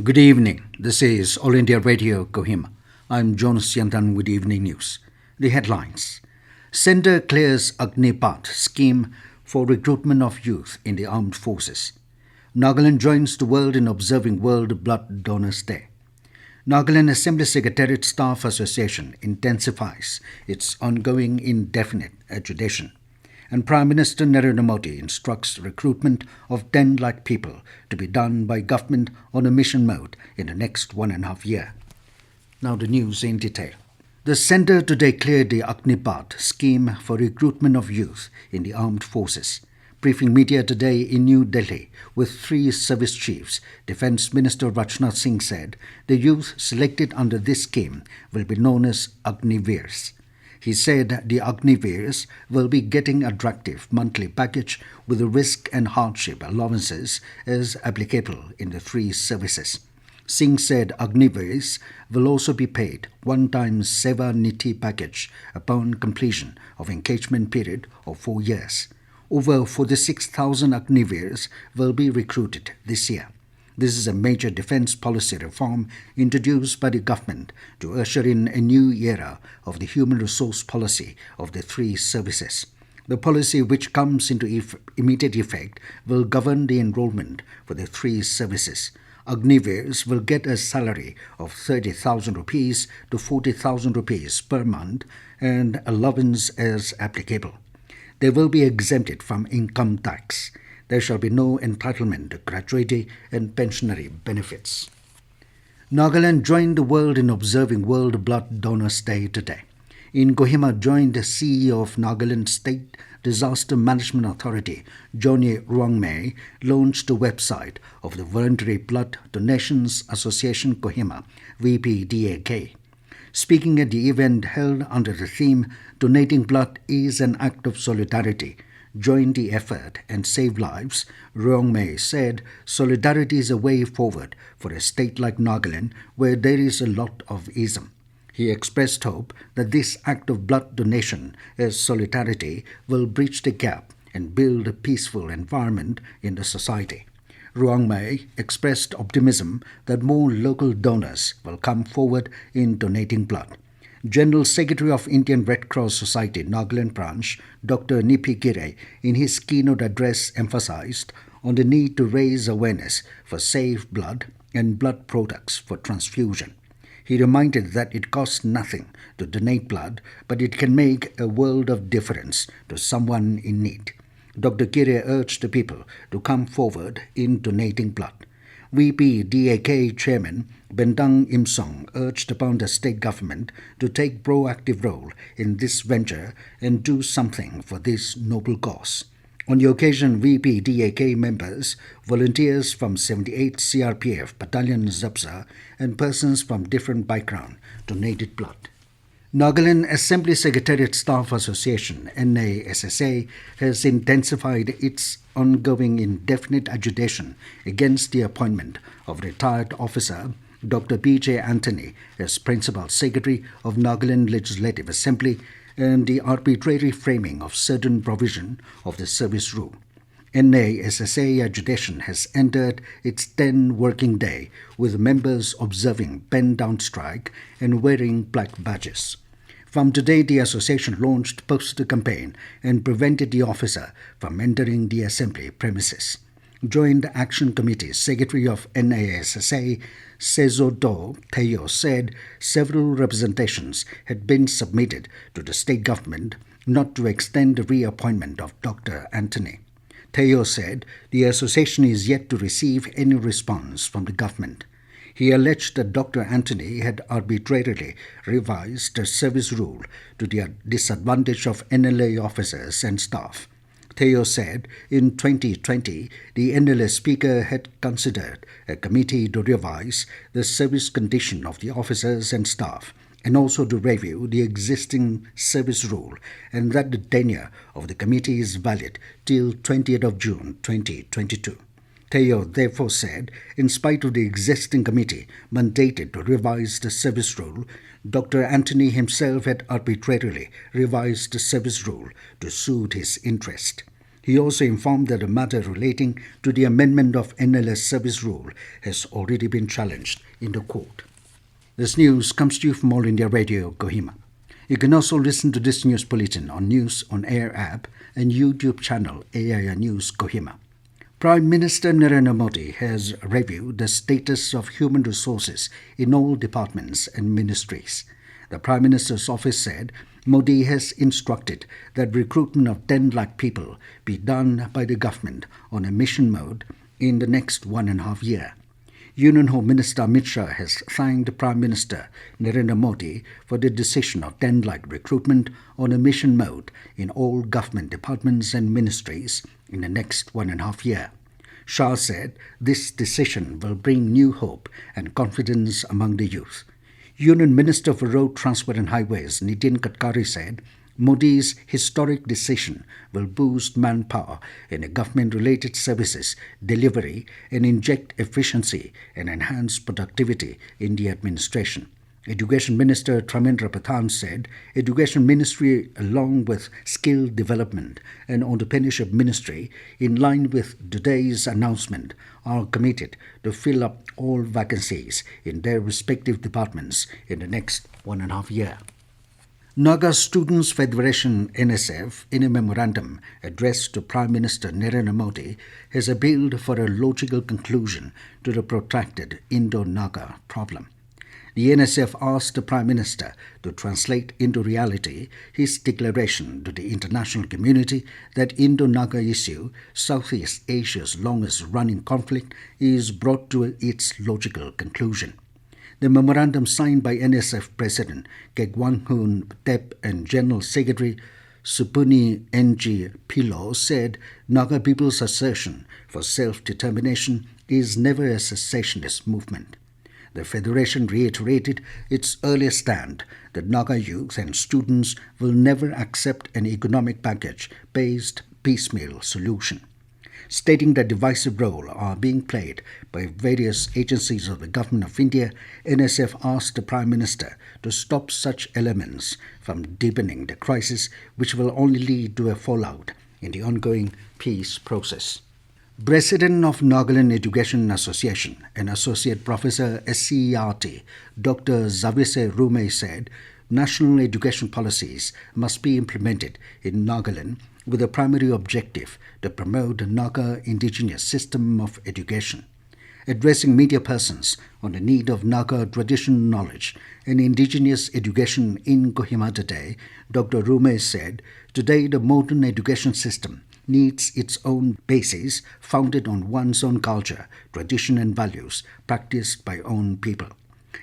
Good evening. This is All India Radio, Kohima. I'm Jonas Yandan with Evening News. The headlines. Centre clears Agnipath Scheme for recruitment of youth in the armed forces. Nagaland joins the world in observing World Blood Donors Day. Nagaland Assembly Secretariat Staff Association intensifies its ongoing indefinite agitation. And Prime Minister Narendra Modi instructs recruitment of 10 lakh people to be done by government on a mission mode in the next 1.5 years. Now the news in detail. The centre today cleared the Agnipath Scheme for recruitment of youth in the armed forces. Briefing media today in New Delhi with 3 service chiefs, Defence Minister Rajnath Singh said the youth selected under this scheme will be known as Agniveers. He said the Agniveers will be getting attractive monthly package with the risk and hardship allowances as applicable in the 3 services. Singh said Agniveers will also be paid one-time Seva Niti package upon completion of engagement period of 4 years. Over 46,000 Agniveers will be recruited this year. This is a major defence policy reform introduced by the government to usher in a new era of the human resource policy of the 3 services. The policy, which comes into immediate effect, will govern the enrolment for the 3 services. Agniveers will get a salary of 30,000 rupees to 40,000 rupees per month and allowance as applicable. They will be exempted from income tax. There shall be no entitlement to gratuity and pensionary benefits. Nagaland joined the world in observing World Blood Donors Day today. In Kohima joined the CEO of Nagaland State Disaster Management Authority, Johnny Ruangmei, launched the website of the Voluntary Blood Donations Association Kohima, VPDAK. Speaking at the event held under the theme Donating Blood is an Act of Solidarity, Join the effort and save lives, Ruangmei said solidarity is a way forward for a state like Nagaland where there is a lot of ism. He expressed hope that this act of blood donation as solidarity will bridge the gap and build a peaceful environment in the society. Ruangmei expressed optimism that more local donors will come forward in donating blood. General Secretary of Indian Red Cross Society Nagaland Branch, Dr. Nipi Gire, in his keynote address emphasized on the need to raise awareness for safe blood and blood products for transfusion. He reminded that it costs nothing to donate blood, but it can make a world of difference to someone in need. Dr. Gire urged the people to come forward in donating blood. VPDAK Chairman Bendang Imsong urged upon the state government to take proactive role in this venture and do something for this noble cause. On the occasion, VPDAK members, volunteers from 78 CRPF Battalion Zabza, and persons from different backgrounds donated blood. Nagaland Assembly Secretariat Staff Association, NASSA, has intensified its ongoing indefinite agitation against the appointment of retired officer Dr. B.J. Anthony as Principal Secretary of Nagaland Legislative Assembly and the arbitrary framing of certain provision of the service rule. NASSA agitation has entered its 10th working day with members observing pen-down strike and wearing black badges. From today, the association launched poster campaign and prevented the officer from entering the assembly premises. Joint Action Committee Secretary of NASSA, Sezo Do Teo, said several representations had been submitted to the state government not to extend the reappointment of Dr. Anthony. Teo said the association is yet to receive any response from the government. He alleged that Dr. Anthony had arbitrarily revised the service rule to the disadvantage of NLA officers and staff. Theo said in 2020, the NLA Speaker had considered a committee to revise the service condition of the officers and staff and also to review the existing service rule, and that the tenure of the committee is valid till 20th of June 2022. Theo therefore said, in spite of the existing committee mandated to revise the service rule, Dr. Anthony himself had arbitrarily revised the service rule to suit his interest. He also informed that a matter relating to the amendment of NLS service rule has already been challenged in the court. This news comes to you from All India Radio, Kohima. You can also listen to this news bulletin on News on Air app and YouTube channel AIR News Kohima. Prime Minister Narendra Modi has reviewed the status of human resources in all departments and ministries. The Prime Minister's office said Modi has instructed that recruitment of 10 lakh people be done by the government on a mission mode in the next 1.5 years. Union Home Minister Amit Shah has thanked Prime Minister Narendra Modi for the decision of 10 lakh recruitment on a mission mode in all government departments and ministries in the next 1.5 years. Shah said this decision will bring new hope and confidence among the youth. Union Minister for Road Transport and Highways Nitin Gadkari said Modi's historic decision will boost manpower in government-related services delivery and inject efficiency and enhance productivity in the administration. Education Minister Dharmendra Pradhan said Education Ministry along with Skill Development and Entrepreneurship Ministry, in line with today's announcement, are committed to fill up all vacancies in their respective departments in the next 1.5 years. Naga Students Federation NSF, in a memorandum addressed to Prime Minister Narendra Modi, has appealed for a logical conclusion to the protracted Indo-Naga problem. The NSF asked the Prime Minister to translate into reality his declaration to the international community that Indo-Naga issue, Southeast Asia's longest-running conflict, is brought to its logical conclusion. The memorandum signed by NSF President Kegwanghoon Tep and General Secretary Supuni Ng Pilo said Naga people's assertion for self-determination is never a secessionist movement. The Federation reiterated its earlier stand that Naga youth and students will never accept an economic package-based piecemeal solution. Stating that divisive role are being played by various agencies of the Government of India, NSF asked the Prime Minister to stop such elements from deepening the crisis, which will only lead to a fallout in the ongoing peace process. President of Nagaland Education Association and Associate Professor SCERT, Dr. Zavise Rume said national education policies must be implemented in Nagaland with a primary objective to promote the Naga indigenous system of education. Addressing media persons on the need of Naga traditional knowledge and indigenous education in Kohima today, Dr. Rume said, today the modern education system needs its own basis founded on one's own culture, tradition and values practiced by own people.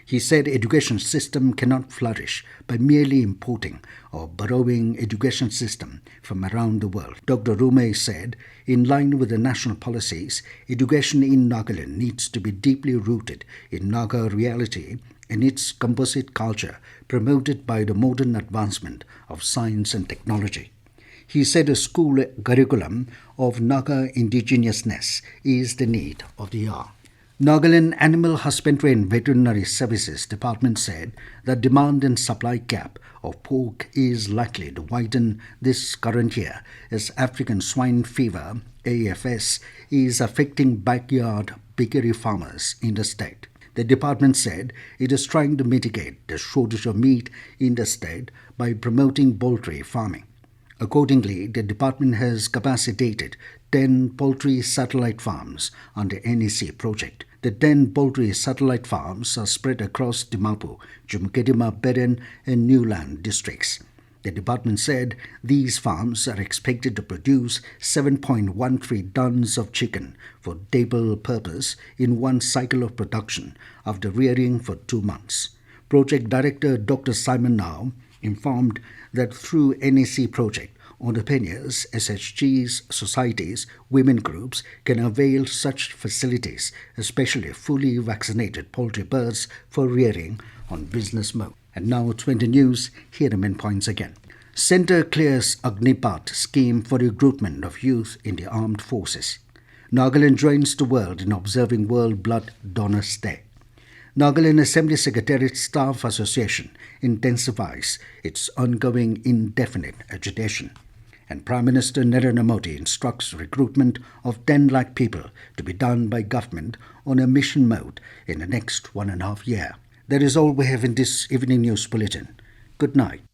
He said education system cannot flourish by merely importing or borrowing education system from around the world. Dr. Rume said, in line with the national policies, education in Nagaland needs to be deeply rooted in Naga reality and its composite culture promoted by the modern advancement of science and technology. He said a school curriculum of Naga indigenousness is the need of the hour. Nagaland Animal Husbandry and Veterinary Services Department said the demand and supply gap of pork is likely to widen this current year as African swine fever, AFS, is affecting backyard piggery farmers in the state. The department said it is trying to mitigate the shortage of meat in the state by promoting poultry farming. Accordingly, the department has capacitated 10 poultry satellite farms under NEC project. The 10 poultry satellite farms are spread across Dimapur, Jumkedima, Beren and Newland districts. The department said these farms are expected to produce 7.13 tons of chicken for table purpose in one cycle of production after rearing for 2 months. Project Director Dr. Simon Now informed that through NEC project, entrepreneurs, SHGs, societies, women groups can avail such facilities, especially fully vaccinated poultry birds for rearing on business mode. And now 20 news, here are the main points again. Centre clears Agnipath Scheme for recruitment of youth in the armed forces. Nagaland joins the world in observing World Blood Donors Day. Nagaland Assembly Secretariat Staff Association intensifies its ongoing indefinite agitation. and Prime Minister Narendra Modi instructs recruitment of 10 lakh people to be done by government on a mission mode in the next 1.5 years. That is all we have in this evening news bulletin. Good night.